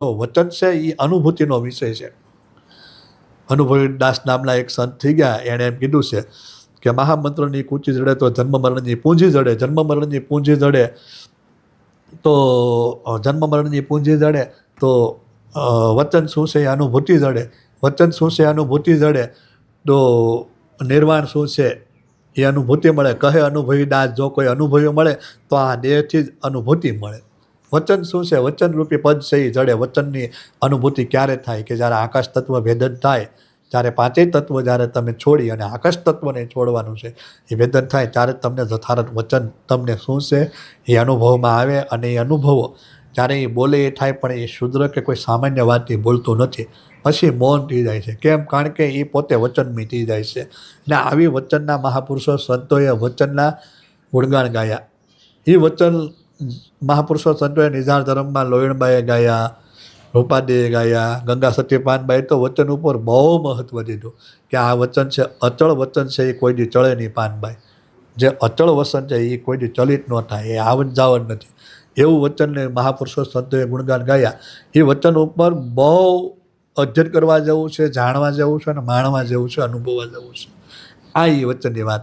તો વચન છે એ અનુભૂતિનો વિષય છે. અનુભવી દાસ નામના એક સંત થઈ ગયા, એણે એમ કીધું છે કે મહામંત્રની કૂંચી જડે તો જન્મ મરણની પૂંજી જડે, જન્મ મરણની પૂંજી જડે તો જન્મ મરણની પૂંજી જડે તો વચન શું છે એ અનુભૂતિ જડે, વચન શું છે અનુભૂતિ જડે તો નિર્વાણ શું છે એ અનુભૂતિ મળે. કહે અનુભવી દાસ જો કોઈ અનુભવી મળે તો આ દેહથી જ અનુભૂતિ મળે. વચન શું છે? વચનરૂપી પદ છે એ જડે. વચનની અનુભૂતિ ક્યારે થાય? કે જ્યારે આકાશ તત્વ ભેદન થાય, ત્યારે પાંચેય તત્વ જ્યારે તમે છોડી અને આકાશ તત્વને છોડવાનું છે, એ ભેદન થાય ત્યારે તમને યથાર્થ વચન તમને શું છે એ અનુભવમાં આવે. અને એ અનુભવો જ્યારે એ બોલે એ થાય, પણ એ શુદ્ર કે કોઈ સામાન્ય વાત એ બોલતું નથી. પછી મૌન થઈ જાય છે. કેમ? કારણ કે એ પોતે વચનમી થઈ જાય છે. ને આવી વચનના મહાપુરુષો સંતોએ વચનના ગુણગાન ગાયા. એ વચન મહાપુરુષો સંતોએ નિઝાર ધર્મમાં લોયણબાઈએ ગાયા, રૂપાદેએ ગાયા, ગંગા સત્યપાનબાઈ તો વચન ઉપર બહુ મહત્ત્વ દીધું કે આ વચન છે, અચળ વચન છે, એ કોઈ દી ચળે નહીં પાનબાઈ. જે અચળ વચન છે એ કોઈ દી ચલિત ન થાય, એ આવન જાવન નથી. એવું વચનને મહાપુરુષો સંતોએ ગુણગાન ગાયા. એ વચન ઉપર બહુ અધ્યયન કરવા જેવું છે, જાણવા જેવું છે અને માણવા જેવું છે, અનુભવવા જેવું છે. આ એ વચનની વાત.